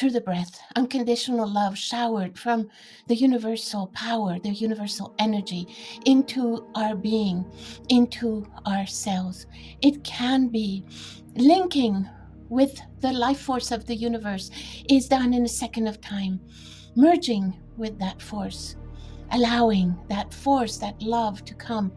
through the breath, unconditional love showered from the universal power, the universal energy into our being, into our cells. It can be linking with the life force of the universe is done in a second of time, merging with that force, allowing that force, that love to come.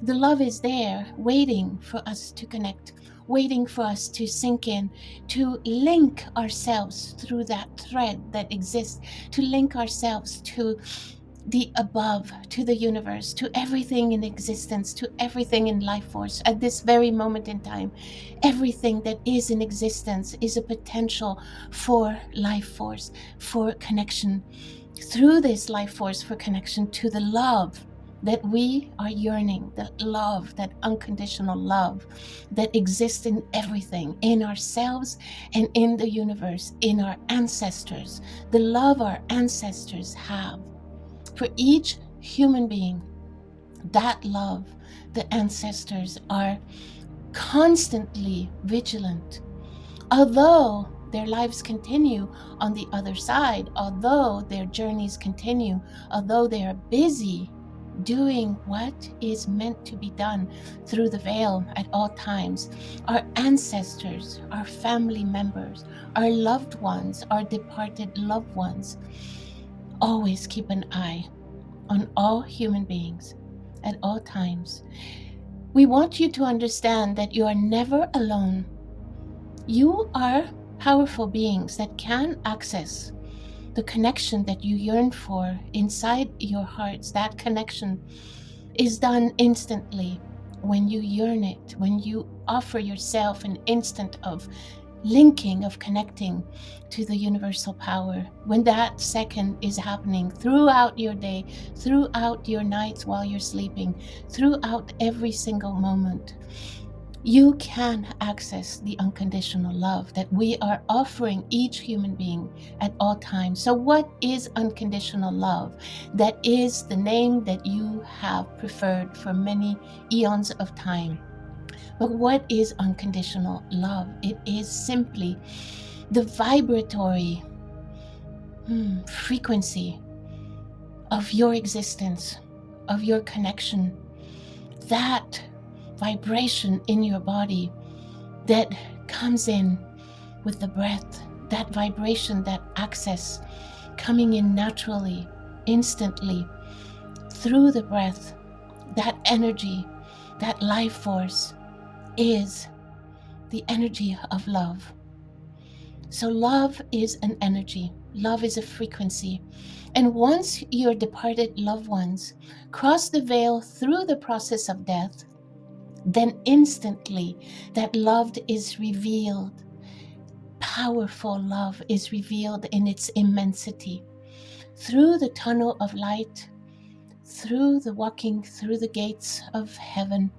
The love is there waiting for us to connect, waiting for us to sink in, to link ourselves through that thread that exists, to link ourselves to the above, to the universe, to everything in existence, to everything in life force at this very moment in time. Everything that is in existence is a potential for life force, for connection. Through this life force for connection to the love that we are yearning, that love, that unconditional love that exists in everything, in ourselves and in the universe, in our ancestors, the love our ancestors have for each human being. That love, the ancestors are constantly vigilant. Although their lives continue on the other side, although their journeys continue, although they are busy doing what is meant to be done through the veil at all times, our ancestors, our family members, our loved ones, our departed loved ones, always keep an eye on all human beings at all times. We want you to understand that you are never alone. You are powerful beings that can access the connection that you yearn for inside your hearts. That connection is done instantly when you yearn it, when you offer yourself an instant of linking, of connecting to the universal power. When that second is happening throughout your day, throughout your nights while you're sleeping, throughout every single moment, you can access the unconditional love that we are offering each human being at all times. So what is unconditional love? That is the name that you have preferred for many eons of time. But what is unconditional love? It is simply the vibratory frequency of your existence, of your connection, that vibration in your body that comes in with the breath, that vibration, that access coming in naturally, instantly through the breath, that energy, that life force is the energy of love. So love is an energy. Love is a frequency. And once your departed loved ones cross the veil through the process of death, then instantly that love is revealed. Powerful love is revealed in its immensity. Through the tunnel of light, through the walking through the gates of heaven,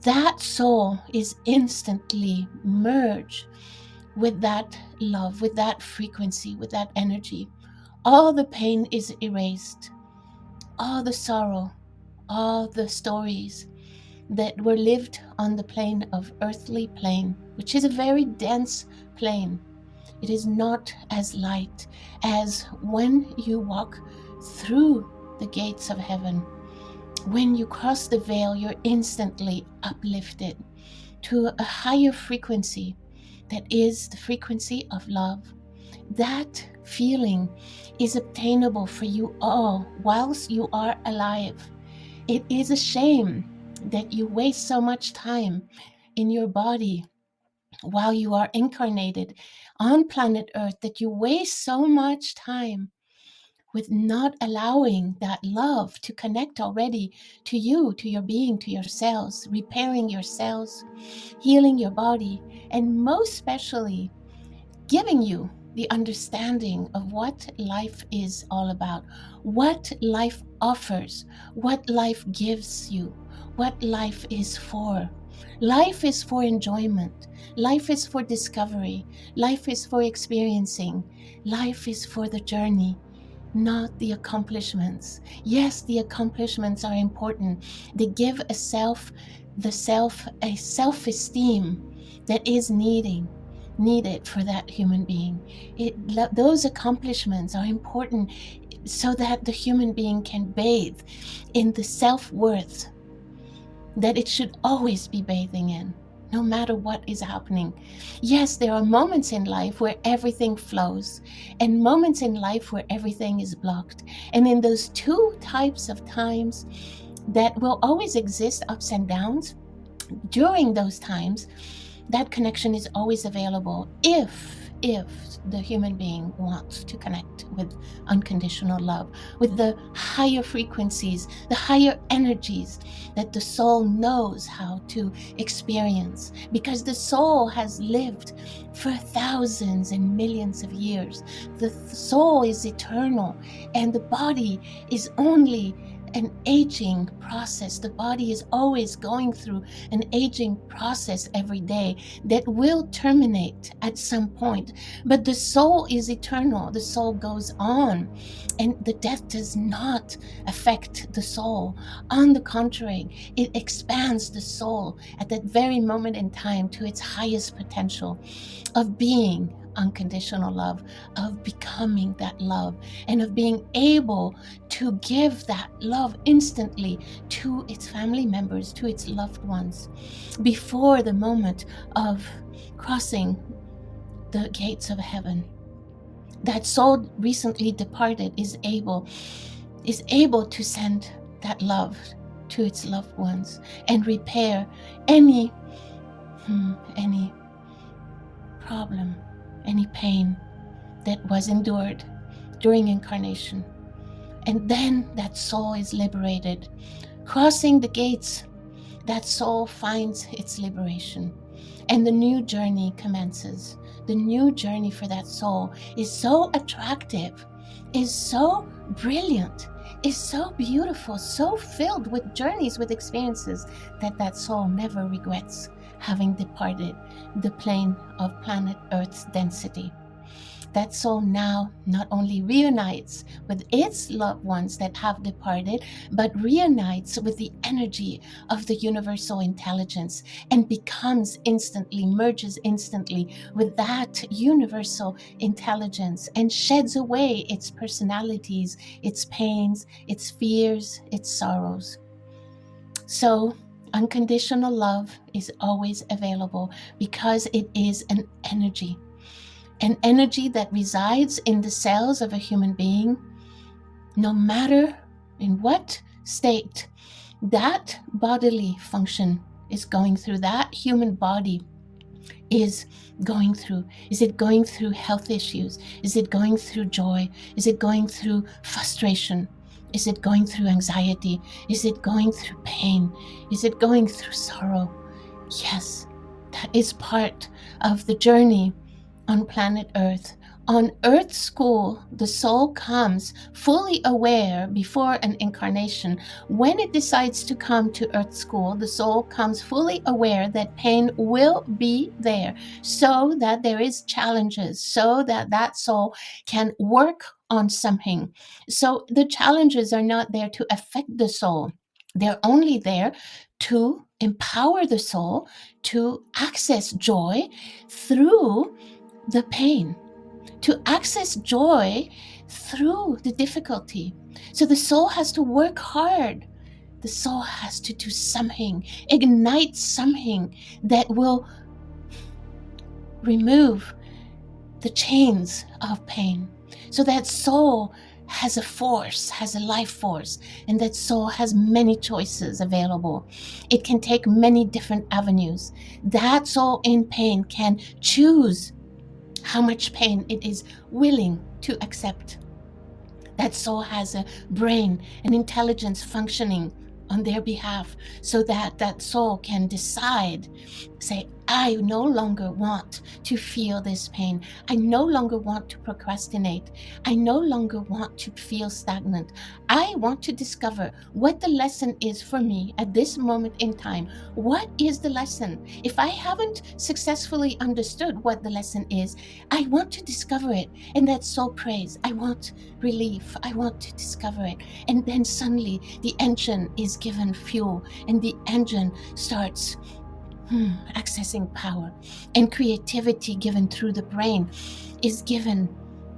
that soul is instantly merged with that love, with that frequency, with that energy. All the pain is erased, all the sorrow, all the stories that were lived on the plane of earthly plane, which is a very dense plane. It is not as light as when you walk through the gates of heaven. When you cross the veil, you're instantly uplifted to a higher frequency that is the frequency of love. That feeling is obtainable for you all whilst you are alive. It is a shame that you waste so much time in your body while you are incarnated on planet Earth, that you waste so much time with not allowing that love to connect already to you, to your being, to your cells, repairing your cells, healing your body, and most especially giving you the understanding of what life is all about, what life offers, what life gives you, what life is for. Life is for enjoyment. Life is for discovery. Life is for experiencing. Life is for the journey, not the accomplishments. Yes, the accomplishments are important. They give a self-esteem that is needing. needed for that human being. Those accomplishments are important so that the human being can bathe in the self-worth that it should always be bathing in, no matter what is happening. Yes, there are moments in life where everything flows, and moments in life where everything is blocked. And in those two types of times that will always exist, ups and downs, during those times, that connection is always available if the human being wants to connect with unconditional love, with the higher frequencies, the higher energies that the soul knows how to experience, because the soul has lived for thousands and millions of years. The soul is eternal, and the body is only an aging process. The body is always going through an aging process every day that will terminate at some point. But the soul is eternal. The soul goes on, and the death does not affect the soul. On the contrary, it expands the soul at that very moment in time to its highest potential of being unconditional love, of becoming that love, and of being able to give that love instantly to its family members, to its loved ones, before the moment of crossing the gates of heaven. That soul recently departed is able to send that love to its loved ones and repair any problem, any pain that was endured during incarnation. And then that soul is liberated. Crossing the gates, that soul finds its liberation, and the new journey commences. The new journey for that soul is so attractive, is so brilliant, is so beautiful, so filled with journeys, with experiences, that soul never regrets having departed the plane of planet Earth's density. That soul now not only reunites with its loved ones that have departed, but reunites with the energy of the universal intelligence and becomes instantly, merges instantly with that universal intelligence and sheds away its personalities, its pains, its fears, its sorrows. So, unconditional love is always available because it is an energy that resides in the cells of a human being, no matter in what state that bodily function is going through, that human body is going through. Is it going through health issues? Is it going through joy? Is it going through frustration? Is it going through anxiety? Is it going through pain? Is it going through sorrow? Yes, that is part of the journey on planet Earth. On Earth School, the soul comes fully aware before an incarnation. When it decides to come to Earth School, the soul comes fully aware that pain will be there, so that there is challenges, so that that soul can work on something. So the challenges are not there to affect the soul. They're only there to empower the soul to access joy through the pain, to access joy through the difficulty. So the soul has to work hard. The soul has to do something, ignite something that will remove the chains of pain. So that soul has a force, has a life force, and that soul has many choices available. It can take many different avenues. That soul in pain can choose how much pain it is willing to accept. That soul has a brain, an intelligence functioning on their behalf, so that that soul can decide, say, I no longer want to feel this pain. I no longer want to procrastinate. I no longer want to feel stagnant. I want to discover what the lesson is for me at this moment in time. What is the lesson? If I haven't successfully understood what the lesson is, I want to discover it. And that soul prays, I want relief. I want to discover it. And then suddenly the engine is given fuel, and the engine starts accessing power. And creativity given through the brain is given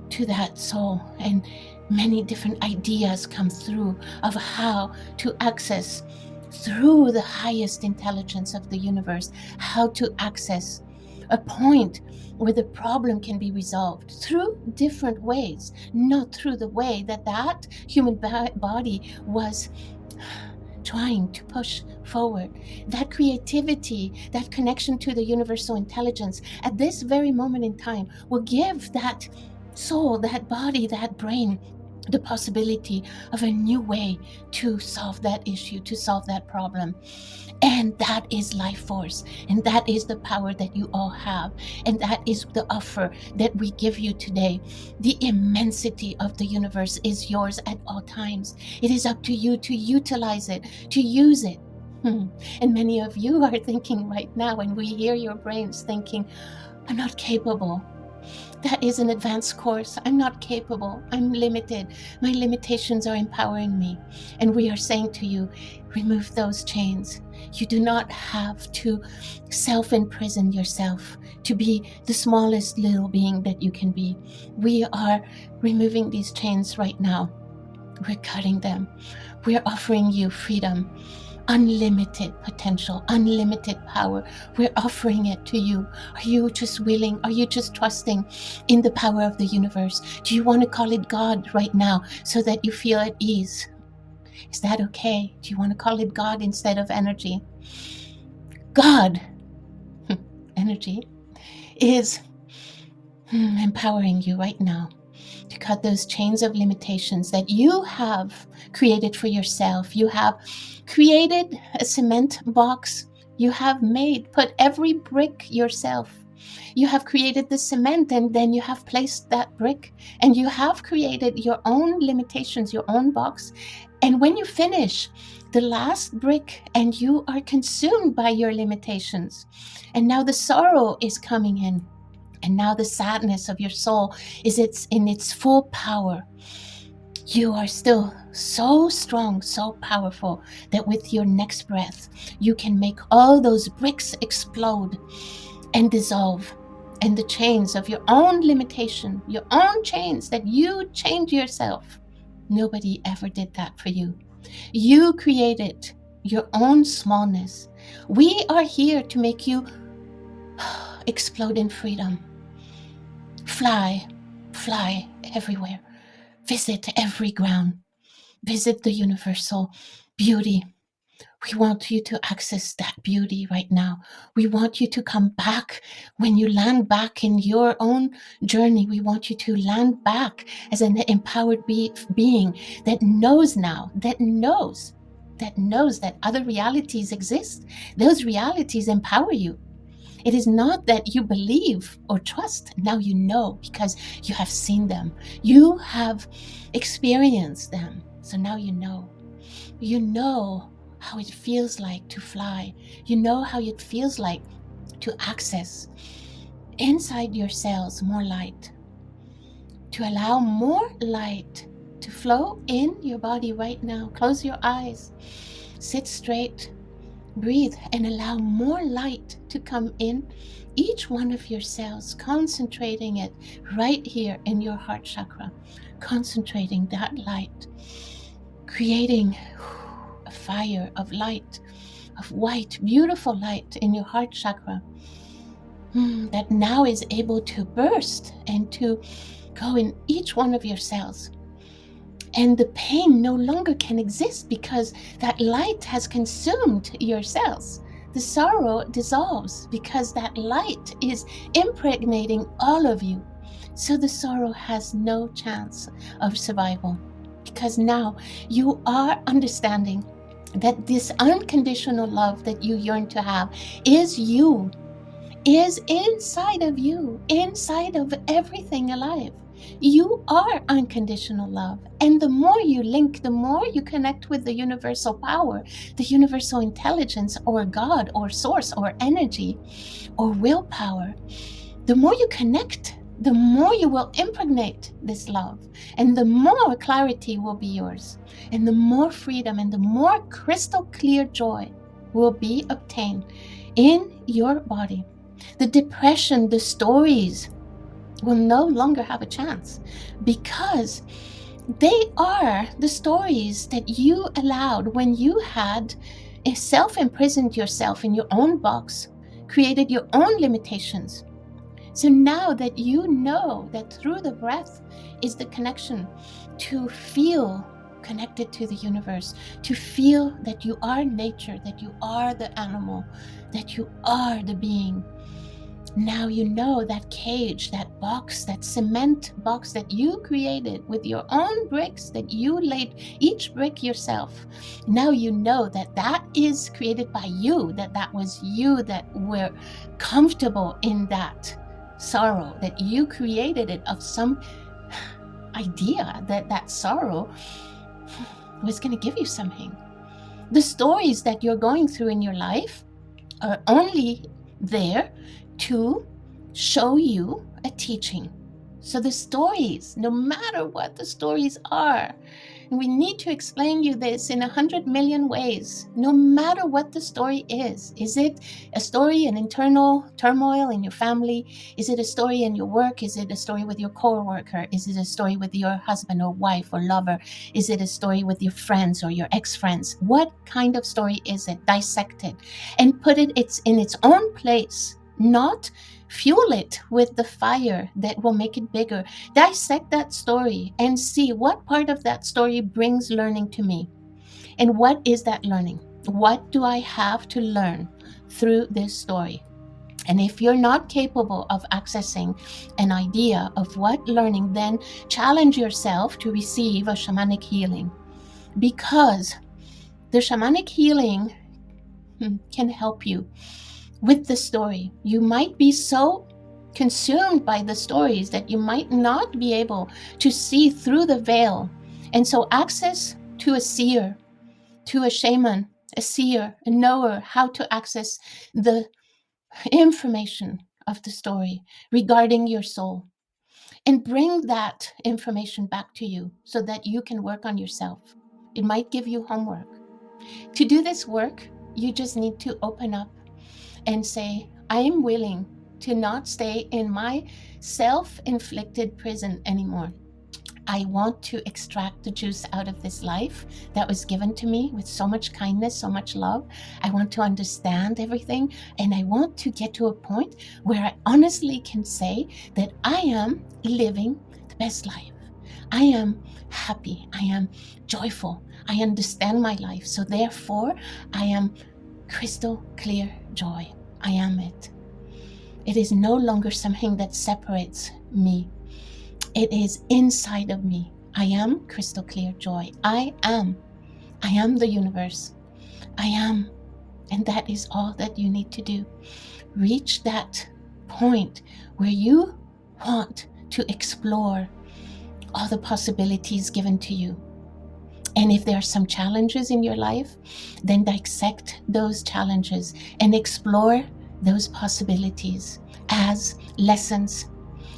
to that soul, and many different ideas come through of how to access through the highest intelligence of the universe, how to access a point where the problem can be resolved through different ways, not through the way that that human body was trying to push forward. That creativity, that connection to the universal intelligence at this very moment in time will give that soul, that body, that brain the possibility of a new way to solve that issue, to solve that problem. And that is life force. And that is the power that you all have. And that is the offer that we give you today. The immensity of the universe is yours at all times. It is up to you to utilize it, to use it. And many of you are thinking right now, and we hear your brains thinking, I'm not capable. That is an advanced course. I'm not capable. I'm limited. My limitations are empowering me. And we are saying to you, remove those chains. You do not have to self-imprison yourself to be the smallest little being that you can be. We are removing these chains right now. We're cutting them. We're offering you freedom, unlimited potential, unlimited power. We're offering it to you. Are you just willing? Are you just trusting in the power of the universe? Do you want to call it God right now so that you feel at ease? Is that okay? Do you want to call it God instead of energy? God, energy, is empowering you right now to cut those chains of limitations that you have created for yourself. You have created a cement box. You have put every brick yourself. You have created the cement, and then you have placed that brick, and you have created your own limitations, your own box. And when you finish the last brick, and you are consumed by your limitations, and now the sorrow is coming in, and now the sadness of your soul is in its full power. You are still so strong, so powerful, that with your next breath, you can make all those bricks explode and dissolve. And the chains of your own limitation, your own chains that you chained yourself, nobody ever did that for you. You created your own smallness. We are here to make you explode in freedom. Fly everywhere. Visit every ground. Visit the universal beauty. We want you to access that beauty right now. We want you to come back. When you land back in your own journey, we want you to land back as an empowered being that knows now, that knows that other realities exist. Those realities empower you. It is not that you believe or trust. Now you know, because you have seen them. You have experienced them. So now you know. You know how it feels like to fly. You know how it feels like to access inside your cells more light. To allow more light to flow in your body right now. Close your eyes. Sit straight. Breathe and allow more light to come in each one of your cells, concentrating it right here in your heart chakra, concentrating that light, creating a fire of light, of white, beautiful light in your heart chakra that now is able to burst and to go in each one of your cells. And the pain no longer can exist because that light has consumed your cells. The sorrow dissolves because that light is impregnating all of you. So the sorrow has no chance of survival, because now you are understanding that this unconditional love that you yearn to have is you, is inside of you, inside of everything alive. You are unconditional love. And the more you link, the more you connect with the universal power, the universal intelligence, or God, or source, or energy, or willpower, the more you connect, the more you will impregnate this love, and the more clarity will be yours, and the more freedom and the more crystal clear joy will be obtained in your body. The depression, the stories will no longer have a chance, because they are the stories that you allowed when you had self-imprisoned yourself in your own box, created your own limitations. So now that you know that through the breath is the connection to feel connected to the universe, to feel that you are nature, that you are the animal, that you are the being. Now you know that cage, that box, that cement box that you created with your own bricks, that you laid each brick yourself. Now you know that that is created by you, that was you that were comfortable in that sorrow, that you created it of some idea that sorrow was going to give you something. The stories that you're going through in your life are only there to show you a teaching. So the stories, no matter what the stories are, and we need to explain you this in 100 million ways, no matter what the story is it a story, an internal turmoil in your family? Is it a story in your work? Is it a story with your co-worker? Is it a story with your husband or wife or lover? Is it a story with your friends or your ex-friends? What kind of story is it? Dissect it and put it in its own place, not fuel it with the fire that will make it bigger. Dissect that story and see what part of that story brings learning to me. And what is that learning? What do I have to learn through this story? And if you're not capable of accessing an idea of what learning, then challenge yourself to receive a shamanic healing, because the shamanic healing can help you with the story. You might be so consumed by the stories that you might not be able to see through the veil. And so access to a seer, to a shaman, a seer, a knower, how to access the information of the story regarding your soul, and bring that information back to you so that you can work on yourself. It might give you homework. To do this work, you just need to open up and say, I am willing to not stay in my self-inflicted prison anymore. I want to extract the juice out of this life that was given to me with so much kindness, so much love. I want to understand everything, and I want to get to a point where I honestly can say that I am living the best life. I am happy. I am joyful. I understand my life. So therefore, I am crystal clear joy. I am it. It is no longer something that separates me. It is inside of me. I am crystal clear joy. I am the universe. I am. And that is all that you need to do. Reach that point where you want to explore all the possibilities given to you. And if there are some challenges in your life, then dissect those challenges and explore those possibilities as lessons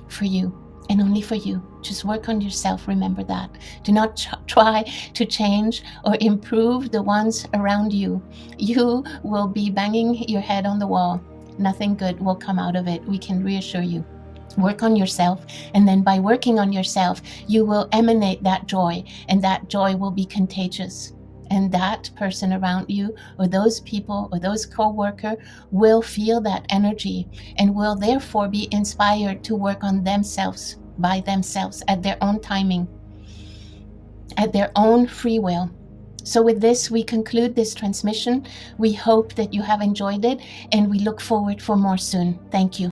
for you, and only for you. Just work on yourself. Remember that. Do not try to change or improve the ones around you. You will be banging your head on the wall. Nothing good will come out of it. We can reassure you. Work on yourself, and then by working on yourself, you will emanate that joy, and that joy will be contagious. And that person around you, or those people, or those co-worker will feel that energy and will therefore be inspired to work on themselves by themselves at their own timing, at their own free will. So with this, we conclude this transmission. We hope that you have enjoyed it, and we look forward for more soon. Thank you.